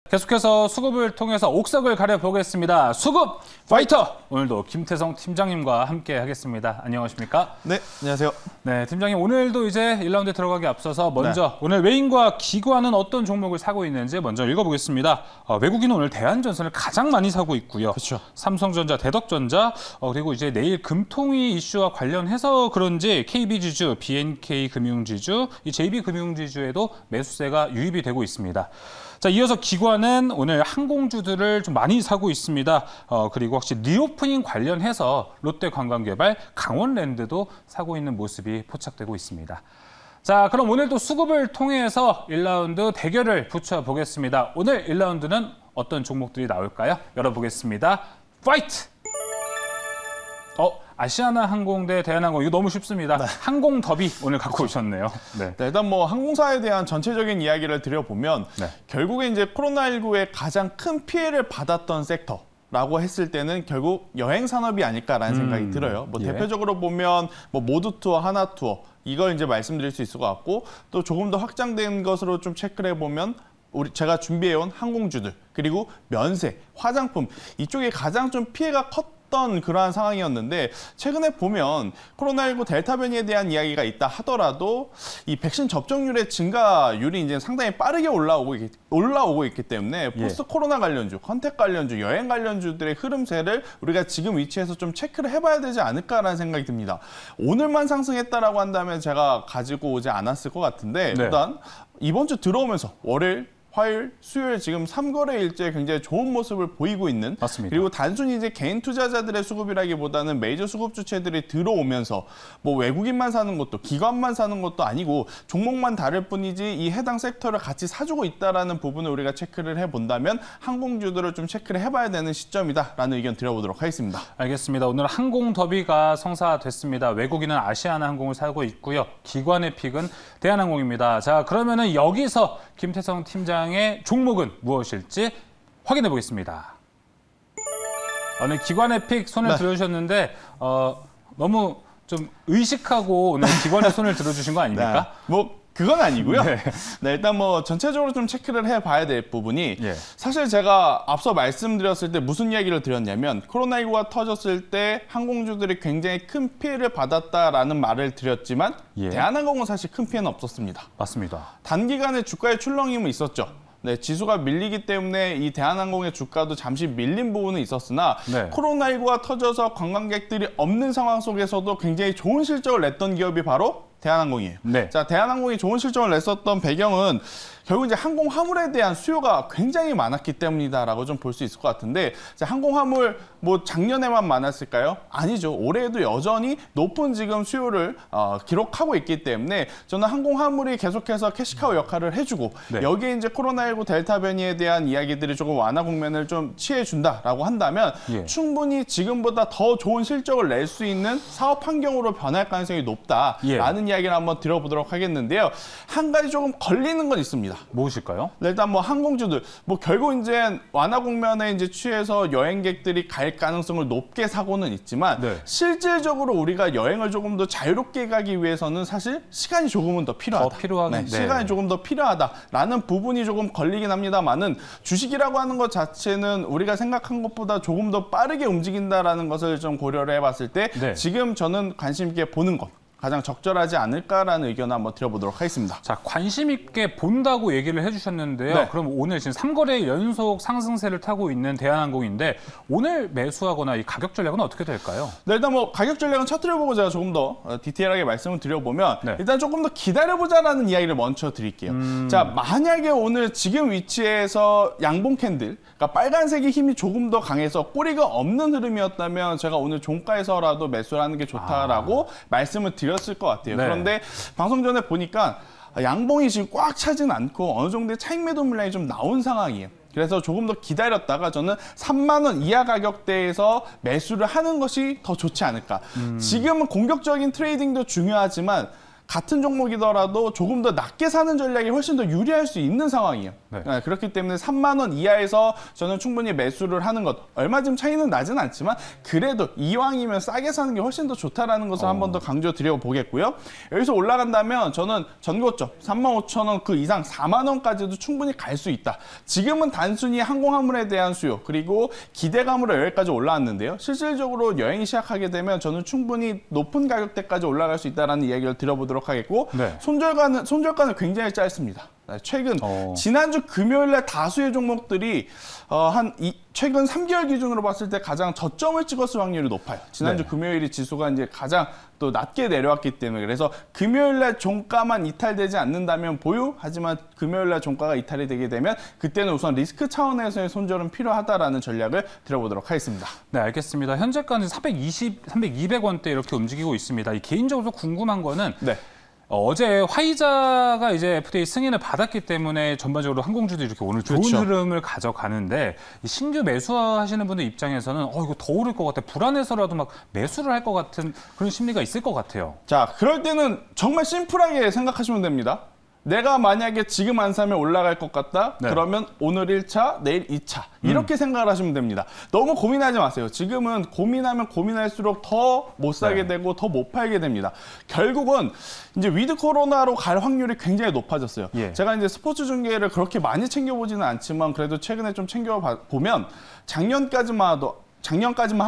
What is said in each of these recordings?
계속해서 수급을 통해서 옥석을 가려보겠습니다. 수급 파이터! 오늘도 김태성 팀장님과 함께 하겠습니다. 안녕하십니까? 네, 안녕하세요. 네, 팀장님 오늘도 이제 1라운드 들어가기 앞서서 먼저 오늘 외인과 기관은 어떤 종목을 사고 있는지 먼저 읽어보겠습니다. 외국인은 오늘 대한전선을 가장 많이 사고 있고요. 그렇죠. 삼성전자, 대덕전자, 그리고 이제 내일 금통위 이슈와 관련해서 그런지 KB지주, BNK금융지주, 이 JB금융지주에도 매수세가 유입이 되고 있습니다. 자, 이어서 기관은 오늘 항공주들을 좀 많이 사고 있습니다. 그리고 혹시 리오프닝 관련해서 롯데관광개발, 강원랜드도 사고 있는 모습이 포착되고 있습니다. 자, 그럼 오늘도 수급을 통해서 1라운드 대결을 붙여보겠습니다. 오늘 1라운드는 어떤 종목들이 나올까요? 열어보겠습니다. 파이트! 아시아나 항공 대 대한항공, 이거 너무 쉽습니다. 네. 항공 더비 오늘 갖고 오셨네요. 네. 네, 일단 뭐 항공사에 대한 전체적인 이야기를 드려보면 결국에 이제 코로나19의 가장 큰 피해를 받았던 섹터라고 했을 때는 결국 여행 산업이 아닐까라는 생각이 들어요. 뭐 대표적으로 보면 뭐 모두 투어, 하나 투어 이걸 이제 말씀드릴 수 있을 것 같고, 또 조금 더 확장된 것으로 좀 체크를 해보면 제가 준비해온 항공주들, 그리고 면세, 화장품 이쪽에 가장 좀 피해가 컸던 그러한 상황이었는데, 최근에 보면 코로나19 델타 변이에 대한 이야기가 있다 하더라도 이 백신 접종률의 증가율이 이제 상당히 빠르게 올라오고 있기 때문에 포스트 코로나 관련주, 컨택 관련주, 여행 관련주들의 흐름세를 우리가 지금 위치에서 좀 체크를 해봐야 되지 않을까라는 생각이 듭니다. 오늘만 상승했다라고 한다면 제가 가지고 오지 않았을 것 같은데, 일단 이번 주 들어오면서 월요일, 화요일, 수요일 지금 3거래일째 굉장히 좋은 모습을 보이고 있는, 맞습니다. 그리고 단순히 이제 개인 투자자들의 수급이라기보다는 메이저 수급 주체들이 들어오면서 뭐 외국인만 사는 것도, 기관만 사는 것도 아니고 종목만 다를 뿐이지 이 해당 섹터를 같이 사주고 있다라는 부분을 우리가 체크를 해본다면 항공주들을 좀 체크를 해봐야 되는 시점이다라는 의견 드려보도록 하겠습니다. 알겠습니다. 오늘 항공 더비가 성사됐습니다. 외국인은 아시아나 항공을 사고 있고요. 기관의 픽은 대한항공입니다. 자, 그러면은 여기서 김태성 팀장의 종목은 무엇일지 확인해 보겠습니다. 오늘 기관의 픽 손을 들어주셨는데 너무 좀 의식하고 오늘 기관의 손을 들어주신 거 아닙니까? 뭐 그건 아니고요. 일단 뭐 전체적으로 좀 체크를 해봐야 될 부분이, 사실 제가 앞서 말씀드렸을 때 무슨 이야기를 드렸냐면, 코로나19가 터졌을 때 항공주들이 굉장히 큰 피해를 받았다라는 말을 드렸지만 대한항공은 사실 큰 피해는 없었습니다. 맞습니다. 단기간에 주가의 출렁임은 있었죠. 지수가 밀리기 때문에 이 대한항공의 주가도 잠시 밀린 부분은 있었으나 코로나19가 터져서 관광객들이 없는 상황 속에서도 굉장히 좋은 실적을 냈던 기업이 바로 대한항공이에요. 자, 대한항공이 좋은 실적을 냈었던 배경은 결국 이제 항공 화물에 대한 수요가 굉장히 많았기 때문이다라고 좀 볼 수 있을 것 같은데, 항공 화물 뭐 작년에만 많았을까요? 아니죠. 올해에도 여전히 높은 지금 수요를 기록하고 있기 때문에 저는 항공 화물이 계속해서 캐시카우 역할을 해주고, 여기에 이제 코로나19 델타 변이에 대한 이야기들이 조금 완화 국면을 좀 취해준다라고 한다면 충분히 지금보다 더 좋은 실적을 낼 수 있는 사업 환경으로 변할 가능성이 높다라는 이야기를 한번 드려보도록 하겠는데요. 한 가지 조금 걸리는 건 있습니다. 무엇일까요? 일단 뭐 항공주들, 뭐 결국 이제 완화 국면에 이제 취해서 여행객들이 갈 가능성을 높게 사고는 있지만, 실질적으로 우리가 여행을 조금 더 자유롭게 가기 위해서는 사실 시간이 조금은 더 필요하다. 시간이 조금 더 필요하다라는 부분이 조금 걸리긴 합니다만은, 주식이라고 하는 것 자체는 우리가 생각한 것보다 조금 더 빠르게 움직인다라는 것을 좀 고려를 해봤을 때 지금 저는 관심 있게 보는 것, 가장 적절하지 않을까라는 의견을 한번 드려보도록 하겠습니다. 자, 관심 있게 본다고 얘기를 해주셨는데요. 그럼 오늘 지금 3거래 연속 상승세를 타고 있는 대한항공인데, 오늘 매수하거나 이 가격 전략은 어떻게 될까요? 일단 뭐 가격 전략은 차트를 보고 제가 조금 더 디테일하게 말씀을 드려보면, 일단 조금 더 기다려보자라는 이야기를 먼저 드릴게요. 자, 만약에 오늘 지금 위치에서 양봉 캔들, 그러니까 빨간색의 힘이 조금 더 강해서 꼬리가 없는 흐름이었다면 제가 오늘 종가에서라도 매수를 하는 게 좋다라고 말씀을 드렸을 것 같아요. 그런데 방송 전에 보니까 양봉이 지금 꽉 차진 않고 어느 정도의 차익 매도 물량이 좀 나온 상황이에요. 그래서 조금 더 기다렸다가 저는 3만 원 이하 가격대에서 매수를 하는 것이 더 좋지 않을까. 지금은 공격적인 트레이딩도 중요하지만 같은 종목이더라도 조금 더 낮게 사는 전략이 훨씬 더 유리할 수 있는 상황이에요. 네. 네, 그렇기 때문에 3만 원 이하에서 저는 충분히 매수를 하는 것. 얼마 좀 차이는 나진 않지만 그래도 이왕이면 싸게 사는 게 훨씬 더 좋다라는 것을 한 번 더 강조드려 보겠고요. 여기서 올라간다면 저는 전고점 35,000원 그 이상 4만 원까지도 충분히 갈 수 있다. 지금은 단순히 항공화물에 대한 수요 그리고 기대감으로 여기까지 올라왔는데요. 실질적으로 여행이 시작하게 되면 저는 충분히 높은 가격대까지 올라갈 수 있다는 이야기를 드려보도록 하겠고 네. 손절가는 굉장히 짧습니다. 최근 지난주 금요일날 다수의 종목들이 최근 3개월 기준으로 봤을 때 가장 저점을 찍었을 확률이 높아요. 지난주 네. 금요일이 지수가 이제 가장 또 낮게 내려왔기 때문에 그래서 금요일날 종가만 이탈되지 않는다면 보유, 하지만 금요일날 종가가 이탈이 되게 되면 그때는 우선 리스크 차원에서의 손절은 필요하다라는 전략을 드려보도록 하겠습니다. 네, 알겠습니다. 현재가는 200원대 이렇게 움직이고 있습니다. 개인적으로 궁금한 거는 네. 어제 화이자가 이제 FDA 승인을 받았기 때문에 전반적으로 항공주들이 이렇게 오늘 좋은 그렇죠. 흐름을 가져가는데 신규 매수하시는 분들 입장에서는 이거 더 오를 것 같아. 불안해서라도 막 매수를 할 것 같은 그런 심리가 있을 것 같아요. 자, 그럴 때는 정말 심플하게 생각하시면 됩니다. 내가 만약에 지금 안 사면 올라갈 것 같다? 네. 그러면 오늘 1차, 내일 2차. 이렇게 생각을 하시면 됩니다. 너무 고민하지 마세요. 지금은 고민하면 고민할수록 더 못 사게 되고 더 못 팔게 됩니다. 결국은 이제 위드 코로나로 갈 확률이 굉장히 높아졌어요. 예. 제가 이제 스포츠 중계를 그렇게 많이 챙겨보지는 않지만 그래도 최근에 좀 챙겨보면 작년까지만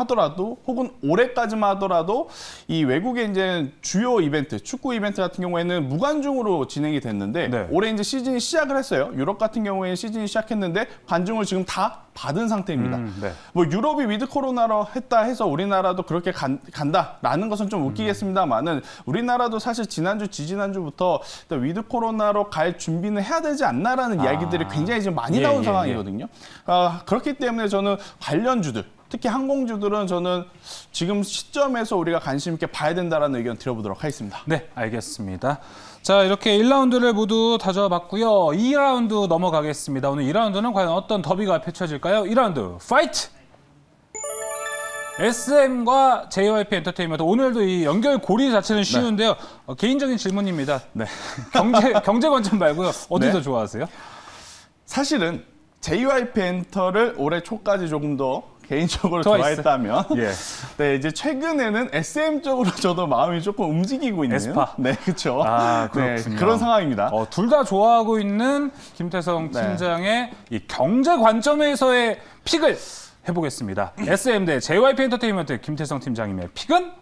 하더라도 혹은 올해까지만 하더라도 이 외국의 이제 주요 이벤트, 축구 이벤트 같은 경우에는 무관중으로 진행이 됐는데 네. 올해 이제 시즌이 시작을 했어요. 유럽 같은 경우에는 시즌이 시작했는데 관중을 지금 다 받은 상태입니다. 네. 뭐 유럽이 위드 코로나로 했다 해서 우리나라도 그렇게 간다라는 것은 좀 웃기겠습니다만은 우리나라도 사실 지난주, 지지난주부터 위드 코로나로 갈 준비는 해야 되지 않나라는 이야기들이 굉장히 지금 많이 나온 상황이거든요. 그렇기 때문에 저는 관련주들 특히 항공주들은 저는 지금 시점에서 우리가 관심 있게 봐야 된다는 의견 드려보도록 하겠습니다. 네, 알겠습니다. 자, 이렇게 1라운드를 모두 다져봤고요. 2라운드 넘어가겠습니다. 오늘 2라운드는 과연 어떤 더비가 펼쳐질까요? 2라운드 파이트! SM과 JYP 엔터테인먼트. 오늘도 이 연결고리 자체는 쉬운데요. 개인적인 질문입니다. 네. 경제 관점 말고요. 어디 네. 더 좋아하세요? 사실은 JYP 엔터를 올해 초까지 조금 더 개인적으로 좋아했어요. 좋아했다면 예. 네, 이제 최근에는 SM 쪽으로 저도 마음이 조금 움직이고 있는 에스파. 네, 그렇죠. 그렇군요. 네, 그런 상황입니다. 둘 다 좋아하고 있는 김태성 팀장의 이 경제 관점에서의 픽을 해보겠습니다. SM 대 JYP 엔터테인먼트 김태성 팀장님의 픽은?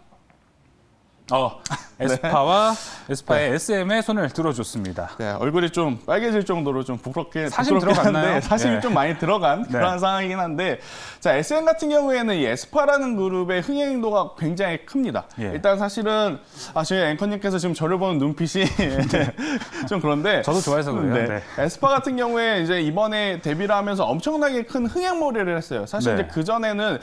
에스파의 SM의 손을 들어줬습니다. 네, 얼굴이 좀 빨개질 정도로 좀 부끄럽긴 사심 들어갔나요? 한데 사심이 네. 좀 많이 들어간 그런 네. 상황이긴 한데 자, SM 같은 경우에는 이 에스파라는 그룹의 흥행도가 굉장히 큽니다. 예. 일단 사실은 저희 앵커님께서 지금 저를 보는 눈빛이 좀 그런데 저도 좋아해서 그래요. 네. 네. 에스파 같은 경우에 이제 이번에 데뷔를 하면서 엄청나게 큰 흥행몰이를 했어요. 사실 네. 이제 그전에는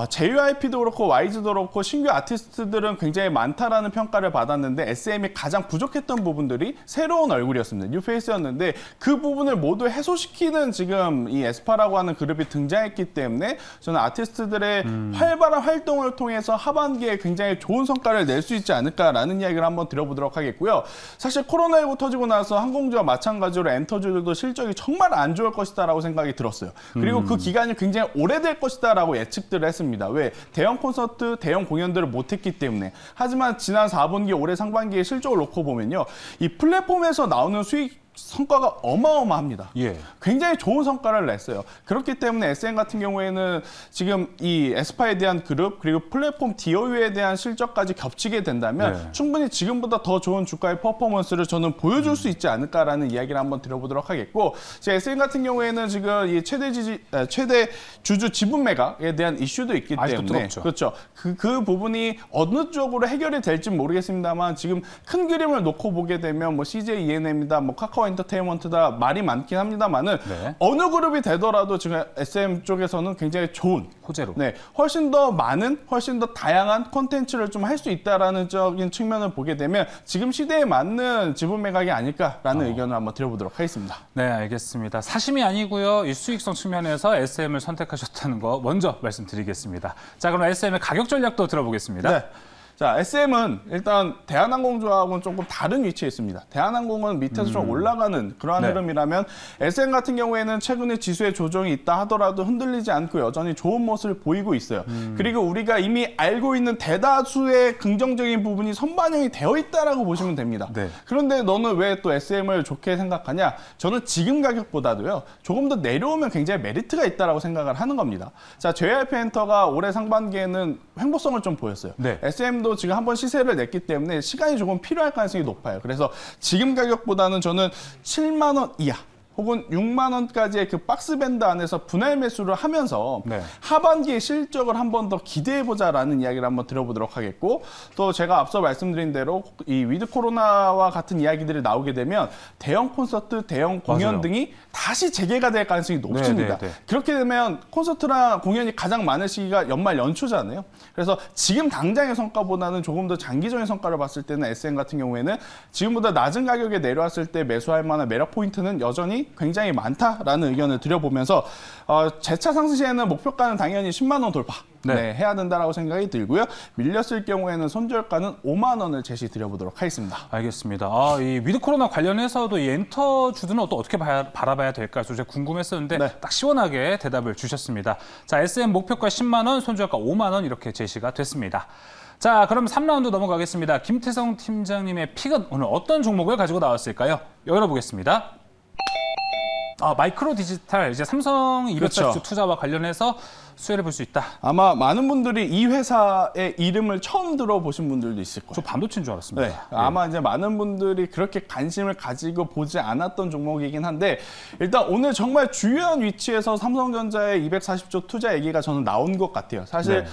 JYP도 그렇고 YG도 그렇고 신규 아티스트들은 굉장히 많다라는 평가를 받았는데 SM이 가장 부족했던 부분들이 새로운 얼굴이었습니다. 뉴페이스였는데 그 부분을 모두 해소시키는 지금 이 에스파라고 하는 그룹이 등장했기 때문에 저는 아티스트들의 활발한 활동을 통해서 하반기에 굉장히 좋은 성과를 낼 수 있지 않을까라는 이야기를 한번 드려보도록 하겠고요. 사실 코로나19 터지고 나서 항공주와 마찬가지로 엔터주들도 실적이 정말 안 좋을 것이다라고 생각이 들었어요. 그리고 그 기간이 굉장히 오래될 것이다라고 예측들을 했습니다. 왜? 대형 콘서트, 대형 공연들을 못했기 때문에. 하지만 지난 4분기, 올해 상반기의 실적을 놓고 보면요. 이 플랫폼에서 나오는 수익 성과가 어마어마합니다. 예. 굉장히 좋은 성과를 냈어요. 그렇기 때문에 SM 같은 경우에는 지금 이 에스파에 대한 그룹 그리고 플랫폼 DOU에 대한 실적까지 겹치게 된다면 네. 충분히 지금보다 더 좋은 주가의 퍼포먼스를 저는 보여줄 수 있지 않을까라는 이야기를 한번 드려보도록 하겠고 SM 같은 경우에는 지금 이 최대 주주 지분 매각에 대한 이슈도 있기 때문에 뜨겁죠. 그렇죠. 그 부분이 어느 쪽으로 해결이 될지 모르겠습니다만 지금 큰 그림을 놓고 보게 되면 뭐 CJ ENM이다, 뭐 카카오 엔터테인먼트다 말이 많긴 합니다만은 네. 어느 그룹이 되더라도 지금 SM 쪽에서는 굉장히 좋은 호재로. 네, 훨씬 더 많은, 훨씬 더 다양한 콘텐츠를 좀 할 수 있다라는 적인 측면을 보게 되면 지금 시대에 맞는 지분 매각이 아닐까라는 의견을 한번 드려보도록 하겠습니다. 네, 알겠습니다. 사심이 아니고요. 이 수익성 측면에서 SM을 선택하셨다는 거 먼저 말씀드리겠습니다. 자, 그럼 SM의 가격 전략도 들어보겠습니다. 네. 자, SM은 일단 대한항공조합은 조금 다른 위치에 있습니다. 대한항공은 밑에서 좀 올라가는 그러한 흐름이라면 SM 같은 경우에는 최근에 지수의 조정이 있다 하더라도 흔들리지 않고 여전히 좋은 모습을 보이고 있어요. 그리고 우리가 이미 알고 있는 대다수의 긍정적인 부분이 선반영이 되어 있다라고 보시면 됩니다. 네. 그런데 너는 왜 또 SM을 좋게 생각하냐? 저는 지금 가격보다도요. 조금 더 내려오면 굉장히 메리트가 있다라고 생각을 하는 겁니다. 자, JYP 엔터가 올해 상반기에는 횡보성을 좀 보였어요. 네. SM도 지금 한번 시세를 냈기 때문에 시간이 조금 필요할 가능성이 높아요. 그래서 지금 가격보다는 저는 7만 원 이하 혹은 6만 원까지의 그 박스 밴드 안에서 분할 매수를 하면서 네. 하반기의 실적을 한 번 더 기대해보자라는 이야기를 한번 들어보도록 하겠고, 또 제가 앞서 말씀드린 대로 이 위드 코로나와 같은 이야기들이 나오게 되면 대형 콘서트, 대형 공연 맞아요. 등이 다시 재개가 될 가능성이 높습니다. 네. 그렇게 되면 콘서트랑 공연이 가장 많은 시기가 연말 연초잖아요. 그래서 지금 당장의 성과보다는 조금 더 장기적인 성과를 봤을 때는 SM 같은 경우에는 지금보다 낮은 가격에 내려왔을 때 매수할 만한 매력 포인트는 여전히 굉장히 많다라는 의견을 드려보면서 재차 상승 시에는 목표가는 당연히 10만 원 돌파 해야 된다라고 생각이 들고요. 밀렸을 경우에는 손절가는 5만 원을 제시 드려보도록 하겠습니다. 알겠습니다. 이 위드 코로나 관련해서도 이 엔터 주들은 또 어떻게 바라봐야 될까 좀 제가 궁금했었는데 딱 시원하게 대답을 주셨습니다. 자, SM 목표가 10만 원, 손절가 5만 원 이렇게 제시가 됐습니다. 자, 그럼 3라운드 넘어가겠습니다. 김태성 팀장님의 픽은 오늘 어떤 종목을 가지고 나왔을까요? 열어보겠습니다. 마이크로 디지털, 이제 삼성 240주 투자와 관련해서 수혜를 볼 수 있다. 아마 많은 분들이 이 회사의 이름을 처음 들어보신 분들도 있을 거예요. 저 반도체인 줄 알았습니다. 네, 아마 이제 많은 분들이 그렇게 관심을 가지고 보지 않았던 종목이긴 한데, 일단 오늘 정말 중요한 위치에서 삼성전자의 240조 투자 얘기가 저는 나온 것 같아요. 사실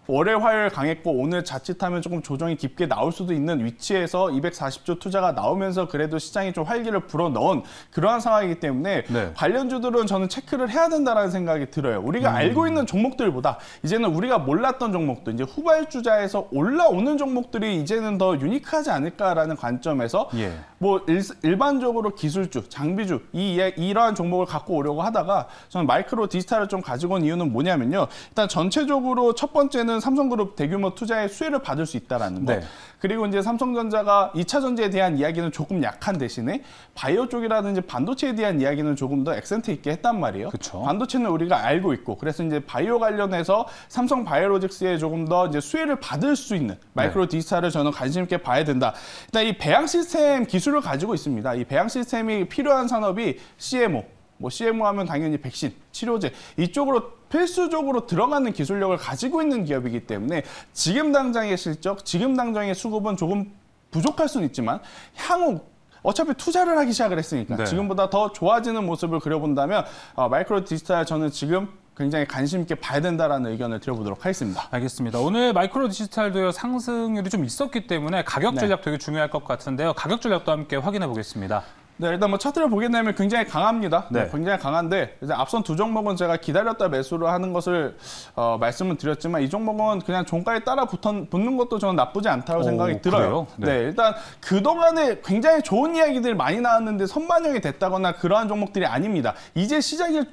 월요일, 화요일 강했고 오늘 자칫하면 조금 조정이 깊게 나올 수도 있는 위치에서 240조 투자가 나오면서 그래도 시장이 좀 활기를 불어넣은 그러한 상황이기 때문에 관련주들은 저는 체크를 해야 된다는 생각이 들어요. 우리가 알고 있는 종목들보다 이제는 우리가 몰랐던 종목들, 이제 후발주자에서 올라오는 종목들이 이제는 더 유니크하지 않을까라는 관점에서 뭐 일반적으로 기술주, 장비주 이러한 종목을 갖고 오려고 하다가 저는 마이크로 디지털을 좀 가지고 온 이유는 뭐냐면요. 일단 전체적으로 첫 번째는 삼성그룹 대규모 투자의 수혜를 받을 수 있다라는 거. 그리고 이제 삼성전자가 2차 전지에 대한 이야기는 조금 약한 대신에 바이오 쪽이라든지 반도체에 대한 이야기는 조금 더 액센트 있게 했단 말이에요. 반도체는 우리가 알고 있고, 그래서 이제 바이오 관련해서 삼성 바이오로직스에 조금 더 이제 수혜를 받을 수 있는 마이크로 디지털을 저는 관심 있게 봐야 된다. 일단 이 배양 시스템 기술을 가지고 있습니다. 이 배양 시스템이 필요한 산업이 CMO. 뭐 CMO 하면 당연히 백신, 치료제 이쪽으로 필수적으로 들어가는 기술력을 가지고 있는 기업이기 때문에 지금 당장의 실적, 지금 당장의 수급은 조금 부족할 수는 있지만 향후 어차피 투자를 하기 시작을 했으니까 지금보다 더 좋아지는 모습을 그려본다면 마이크로 디지털 저는 지금 굉장히 관심 있게 봐야 된다라는 의견을 드려보도록 하겠습니다. 알겠습니다. 오늘 마이크로 디지털도 상승률이 좀 있었기 때문에 가격 전략 되게 중요할 것 같은데요. 가격 전략도 함께 확인해 보겠습니다. 네, 일단 뭐 차트를 보게 되면 굉장히 강합니다. 굉장히 강한데 이제 앞선 두 종목은 제가 기다렸다 매수를 하는 것을 말씀을 드렸지만 이 종목은 그냥 종가에 따라 붙는 것도 저는 나쁘지 않다고 생각이 들어요. 일단 그동안에 굉장히 좋은 이야기들이 많이 나왔는데 선반영이 됐다거나 그러한 종목들이 아닙니다. 이제 시작일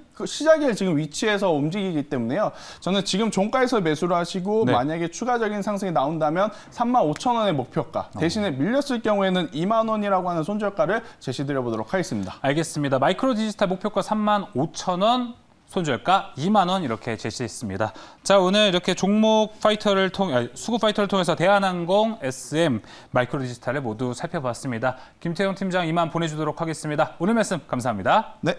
지금 위치에서 움직이기 때문에요. 저는 지금 종가에서 매수를 하시고 만약에 추가적인 상승이 나온다면 35,000원의 목표가 대신에 밀렸을 경우에는 2만 원이라고 하는 손절가를 제시드려보도록 하겠습니다. 알겠습니다. 마이크로 디지털 목표가 35,000원, 손절가 2만 원 이렇게 제시했습니다. 자, 오늘 이렇게 종목 파이터를 수급 파이터를 통해서 대한항공, SM, 마이크로 디지털을 모두 살펴봤습니다. 김태형 팀장 이만 보내주도록 하겠습니다. 오늘 말씀 감사합니다. 네.